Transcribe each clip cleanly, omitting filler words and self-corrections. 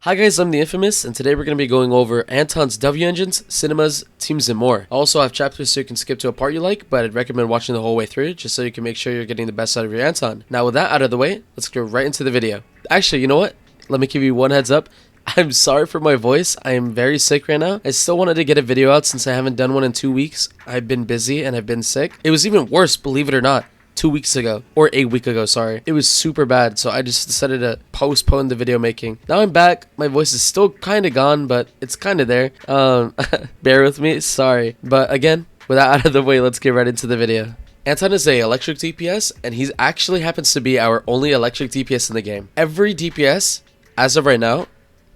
Hi guys, I'm the Infamous, and today we're going to be going over Anton's W engines, cinemas, teams, and more. I also have chapters so you can skip to a part you like, but I'd recommend watching the whole way through, just so you can make sure you're getting the best out of your Anton. Now with that out of the way, let's go right into the video. Actually, you know what? Let me give you one heads up. I'm sorry for my voice. I am very sick right now. I still wanted to get a video out since I haven't done one in 2 weeks. I've been busy and I've been sick. It was even worse, believe it or not. 2 weeks ago, or a week ago, sorry. It was super bad, so I just decided to postpone the video making. Now I'm back. My voice is still kind of gone, but it's kind of there. Bear with me, sorry. But again, with that out of the way, let's get right into the video. Anton is a electric DPS, and he actually happens to be our only electric DPS in the game. Every DPS, as of right now,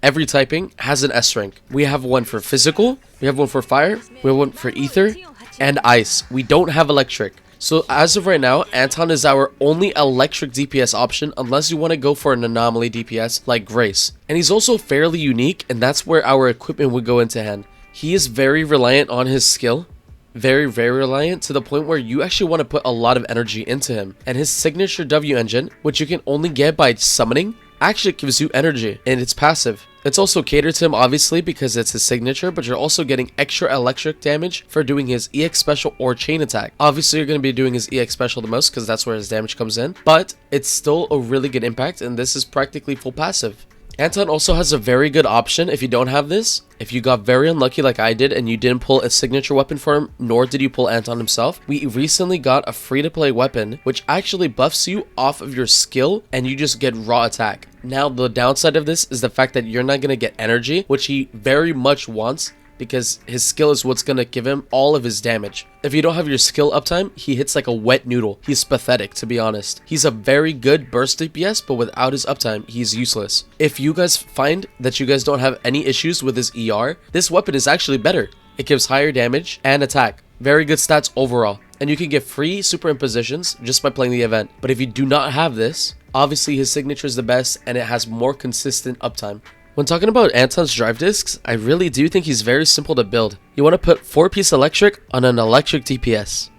every typing has an S rank. We have one for physical, we have one for fire, we have one for ether, and ice. We don't have electric. So as of right now, Anton is our only electric DPS option unless you want to go for an anomaly DPS like Grace. And he's also fairly unique, and that's where our equipment would go into hand. He is very reliant on his skill. Very reliant, to the point where you actually want to put a lot of energy into him. And his signature W engine, which you can only get by summoning, actually gives you energy, and it's passive. It's also catered to him obviously because it's his signature, but you're also getting extra electric damage for doing his EX special or chain attack. Obviously you're going to be doing his EX special the most because that's where his damage comes in, but it's still a really good impact, and this is practically full passive. Anton also has a very good option if you don't have this. If you got very unlucky like I did and you didn't pull a signature weapon for him, nor did you pull Anton himself, we recently got a free-to-play weapon which actually buffs you off of your skill and you just get raw attack. Now the downside of this is the fact that you're not going to get energy, which he very much wants, because his skill is what's going to give him all of his damage. If you don't have your skill uptime, he hits like a wet noodle. He's pathetic, to be honest. He's a very good burst DPS, but without his uptime, he's useless. If you guys find that you guys don't have any issues with his ER, this weapon is actually better. It gives higher damage and attack. Very good stats overall. And you can get free superimpositions just by playing the event. But if you do not have this, obviously his signature is the best and it has more consistent uptime. When talking about Anton's drive discs, I really do think he's very simple to build. You want to put 4-piece electric on an electric DPS.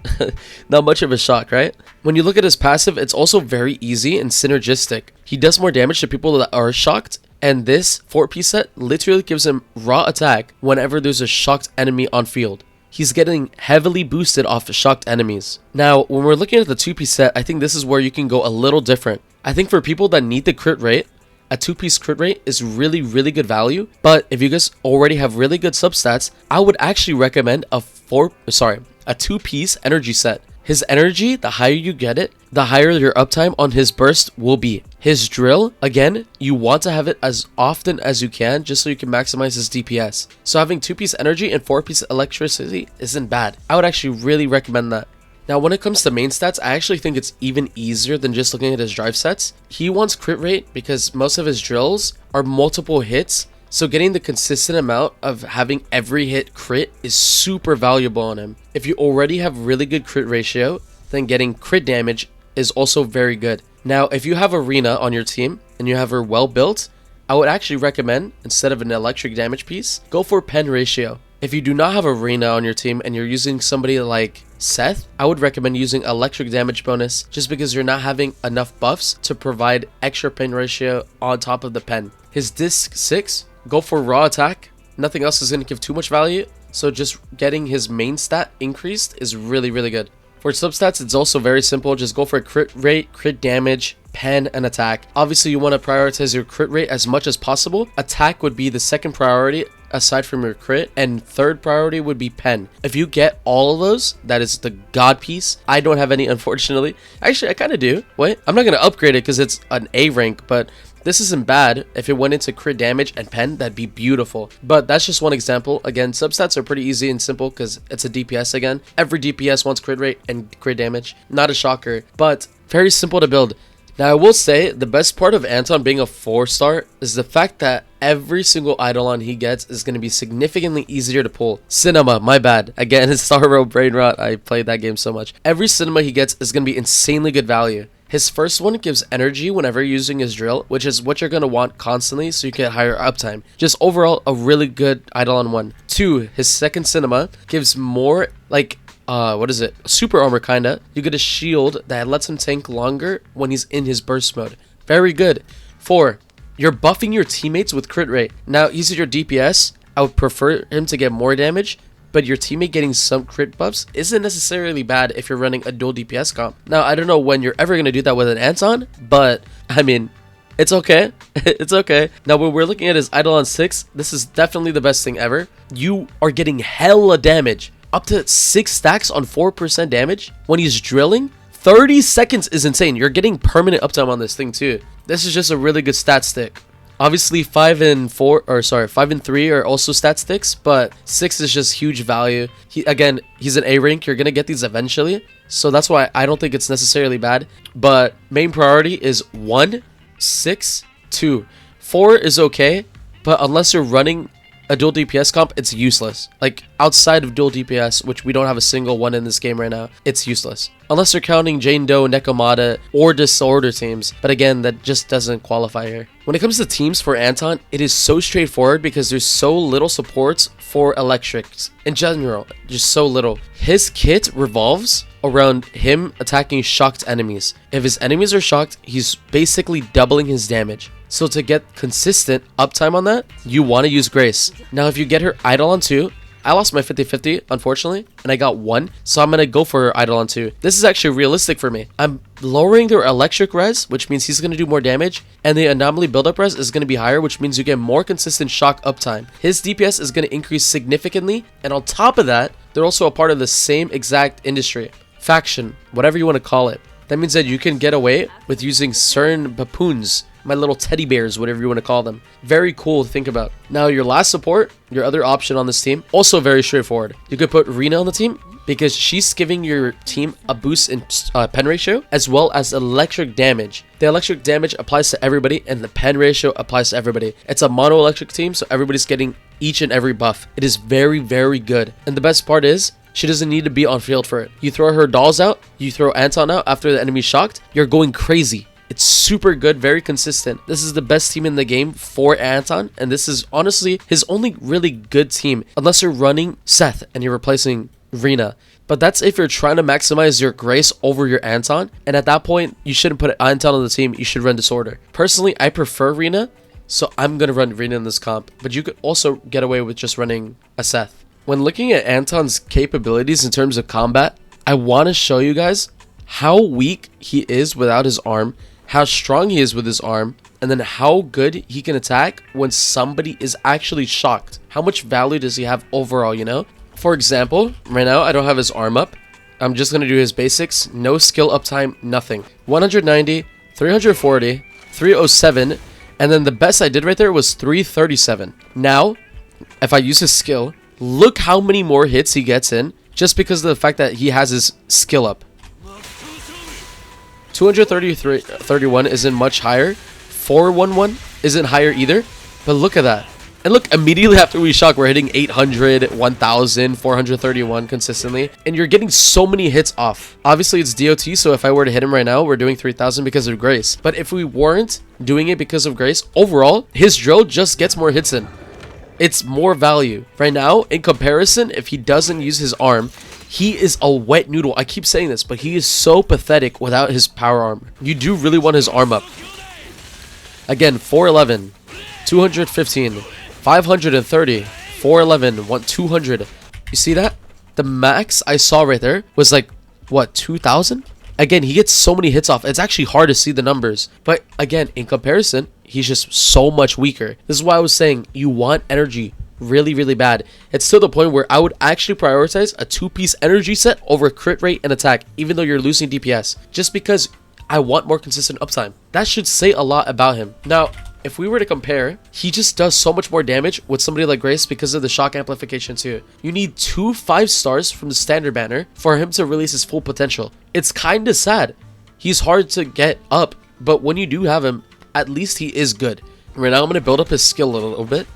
Not much of a shock, right? When you look at his passive, it's also very easy and synergistic. He does more damage to people that are shocked, and this 4-piece set literally gives him raw attack whenever there's a shocked enemy on field. He's getting heavily boosted off of shocked enemies. Now, when we're looking at the 2-piece set, I think this is where you can go a little different. I think for people that need the crit rate, a 2-piece crit rate is really good value, but if you guys already have really good substats, I would actually recommend a 2-piece energy set. His energy, the higher you get it, the higher your uptime on his burst will be. His drill, again, you want to have it as often as you can just so you can maximize his DPS. So having 2-piece energy and 4-piece electricity isn't bad. I would actually really recommend that. Now when it comes to main stats, I actually think it's even easier than just looking at his drive sets. He wants crit rate because most of his drills are multiple hits, so getting the consistent amount of having every hit crit is super valuable on him. If you already have really good crit ratio, then getting crit damage is also very good. Now if you have Arena on your team and you have her well built, I would actually recommend, instead of an electric damage piece, go for pen ratio. If you do not have Arena on your team and you're using somebody like Seth, I would recommend using electric damage bonus just because you're not having enough buffs to provide extra pen ratio on top of the pen. His disc 6, go for raw attack. Nothing else is going to give too much value, so just getting his main stat increased is really good. For substats, it's also very simple. Just go for crit rate, crit damage, pen, and attack. Obviously, you want to prioritize your crit rate as much as possible. Attack would be the second priority aside from your crit, and third priority would be pen. If you get all of those, that is the god piece. I don't have any, unfortunately. Actually, I kind of do. Wait, I'm not going to upgrade it because it's an A rank, but this isn't bad. If it went into crit damage and pen, that'd be beautiful. But that's just one example. Again, substats are pretty easy and simple because it's a DPS again. Every DPS wants crit rate and crit damage. Not a shocker, but very simple to build. Now, I will say the best part of Anton being a 4-star is the fact that every single Eidolon he gets is going to be significantly easier to pull. Cinema, my bad. Again, it's Sorrow Brain Rot. I played that game so much. Every cinema he gets is going to be insanely good value. His first one gives energy whenever you're using his drill, which is what you're going to want constantly so you get higher uptime. Just overall, a really good Eidolon one. 2, his second cinema gives more, like, super armor kinda. You get a shield that lets him tank longer when he's in his burst mode. Very good. 4, You're buffing your teammates with crit rate. Now, he's your DPS. I would prefer him to get more damage, but your teammate getting some crit buffs isn't necessarily bad if you're running a dual DPS comp. Now, I don't know when you're ever going to do that with an Anton, but I mean, it's okay. It's okay. Now, when we're looking at his Eidolon 6, this is definitely the best thing ever. You are getting hella damage. Up to 6 stacks on 4% damage when he's drilling. 30 seconds is insane. You're getting permanent uptime on this thing too. This is just a really good stat stick. Obviously 5 and 3 are also stat sticks, but 6 is just huge value. He's an A rank. You're gonna get these eventually, so that's why I don't think it's necessarily bad. But main priority is 1, 6, 2. 4 is okay, but unless you're running a dual DPS comp, it's useless. Like, outside of dual DPS, which we don't have a single one in this game right now, it's useless. Unless you're counting Jane Doe, Nekomata, or Disorder teams. But again, that just doesn't qualify here. When it comes to teams for Anton, it is so straightforward because there's so little supports for electrics. In general, just so little. His kit revolves around him attacking shocked enemies. If his enemies are shocked, he's basically doubling his damage. So to get consistent uptime on that, you want to use Grace. Now, if you get her Eidolon 2, I lost my 50-50, unfortunately, and I got 1, so I'm going to go for her Eidolon 2. This is actually realistic for me. I'm lowering their electric res, which means he's going to do more damage, and the anomaly buildup res is going to be higher, which means you get more consistent shock uptime. His DPS is going to increase significantly, and on top of that, they're also a part of the same exact industry. Faction, whatever you want to call it. That means that you can get away with using certain bapoons, my little teddy bears, whatever you want to call them. Very cool to think about. Now, your last support, your other option on this team, also very straightforward. You could put Rina on the team because she's giving your team a boost in pen ratio as well as electric damage. The electric damage applies to everybody and the pen ratio applies to everybody. It's a mono electric team, so everybody's getting each and every buff. It is very, very good. And the best part is, she doesn't need to be on field for it. You throw her dolls out, you throw Anton out after the enemy's shocked, you're going crazy. It's super good, very consistent. This is the best team in the game for Anton, and this is honestly his only really good team, unless you're running Seth and you're replacing Rina. But that's if you're trying to maximize your Grace over your Anton, and at that point, you shouldn't put Anton on the team, you should run Disorder. Personally, I prefer Rina, so I'm going to run Rina in this comp, but you could also get away with just running a Seth. When looking at Anton's capabilities in terms of combat, I want to show you guys how weak he is without his arm, how strong he is with his arm, and then how good he can attack when somebody is actually shocked. How much value does he have overall, you know? For example, right now I don't have his arm up. I'm just going to do his basics. No skill uptime, nothing. 190, 340, 307, and then the best I did right there was 337. Now, if I use his skill, look how many more hits he gets in just because of the fact that he has his skill up. 231 isn't much higher. 411 isn't higher either. But look at that. And look, immediately after we shock, we're hitting 800, 1000, 431 consistently. And you're getting so many hits off. Obviously, it's DOT, so if I were to hit him right now, we're doing 3000 because of Grace. But if we weren't doing it because of Grace, overall, his drill just gets more hits in. It's more value. Right now, in comparison, if he doesn't use his arm, he is a wet noodle. I keep saying this, but he is so pathetic without his power armor. You do really want his arm up. Again, 411, 215, 530, 411, 200. You see that? The max I saw right there was like, what, 2000? Again, he gets so many hits off. It's actually hard to see the numbers. But again, in comparison, he's just so much weaker. This is why I was saying you want energy really, really bad. It's to the point where I would actually prioritize a 2-piece energy set over crit rate and attack, even though you're losing DPS, just because I want more consistent uptime. That should say a lot about him. Now, if we were to compare, he just does so much more damage with somebody like Grace because of the shock amplification too. You need 2 5 stars from the standard banner for him to release his full potential. It's kind of sad. He's hard to get up, but when you do have him, at least he is good. Right now, I'm going to build up his skill a little bit.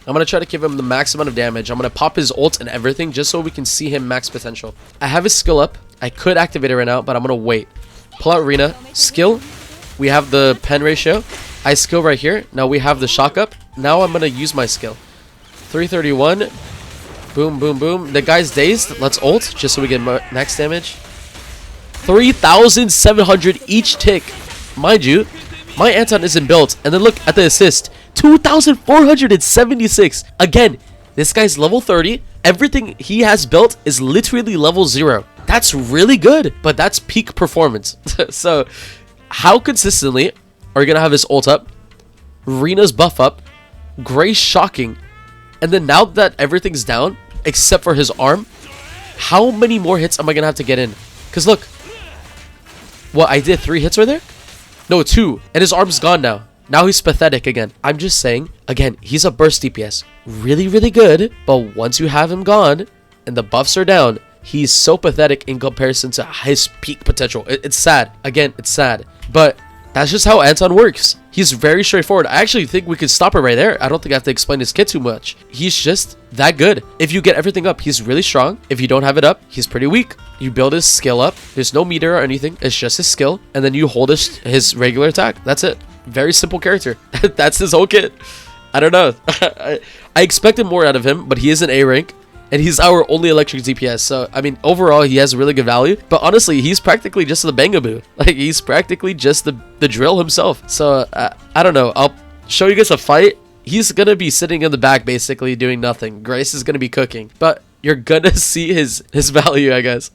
I'm going to try to give him the max amount of damage. I'm going to pop his ult and everything just so we can see him max potential. I have his skill up. I could activate it right now, but I'm going to wait. Pull out Rina. Skill. We have the pen ratio. I skill right here. Now we have the shock up. Now I'm going to use my skill. 331. Boom, boom, boom. The guy's dazed. Let's ult just so we get max damage. 3,700 each tick. Mind you, My Anton isn't built. And then look at the assist. 2,476. Again, this guy's level 30. Everything he has built is literally level 0. That's really good. But that's peak performance. So, how consistently are you going to have his ult up? Rena's buff up? Gray's shocking. And then now that everything's down, except for his arm, how many more hits am I going to have to get in? Because look. What, I did 3 hits right there? No, 2. And his arm's gone now. Now he's pathetic again. I'm just saying, again, he's a burst DPS. Really, really good. But once you have him gone and the buffs are down, he's so pathetic in comparison to his peak potential. It's sad. Again, it's sad. But that's just how Anton works. He's very straightforward. I actually think we could stop it right there. I don't think I have to explain his kit too much. He's just that good. If you get everything up, he's really strong. If you don't have it up, he's pretty weak. You build his skill up. There's no meter or anything. It's just his skill. And then you hold his regular attack. That's it. Very simple character. That's his whole kit. I don't know. I expected more out of him, but he is an A rank. And he's our only electric DPS. So, I mean, overall, he has really good value. But honestly, he's practically just the Bangaboo. Like, he's practically just the drill himself. So, I don't know. I'll show you guys a fight. He's going to be sitting in the back, basically, doing nothing. Grace is going to be cooking. But you're going to see his value, I guess.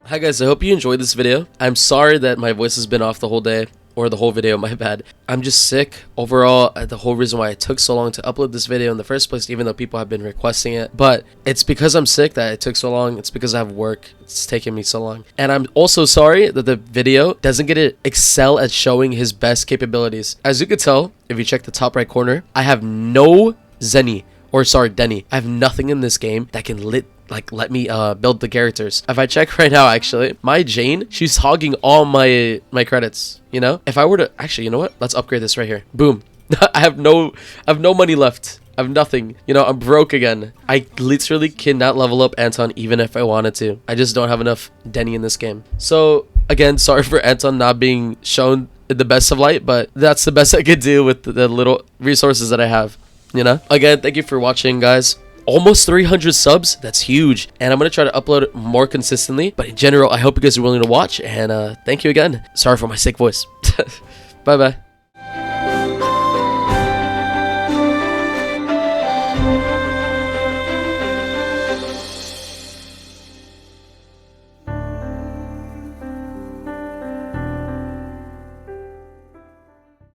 Hi guys, I hope you enjoyed this video. I'm sorry that my voice has been off the whole day, or the whole video, my bad. I'm just sick. Overall, the whole reason why it took so long to upload this video in the first place, even though people have been requesting it. But it's because I'm sick that it took so long. It's because I have work. It's taking me so long. And I'm also sorry that the video doesn't get to excel at showing his best capabilities. As you could tell, if you check the top right corner, I have no Denny. I have nothing in this game that can let me build the characters. If I check right now, actually, my Jane, she's hogging all my credits, you know? If I were to actually, you know what? Let's upgrade this right here. Boom. I have no money left. I have nothing. You know, I'm broke again. I literally cannot level up Anton even if I wanted to. I just don't have enough Denny in this game. So, again, sorry for Anton not being shown in the best of light, but that's the best I could do with the little resources that I have. You know, again, thank you for watching, guys. Almost 300 subs. That's huge. And I'm going to try to upload more consistently. But in general, I hope you guys are willing to watch. And thank you again. Sorry for my sick voice. Bye-bye.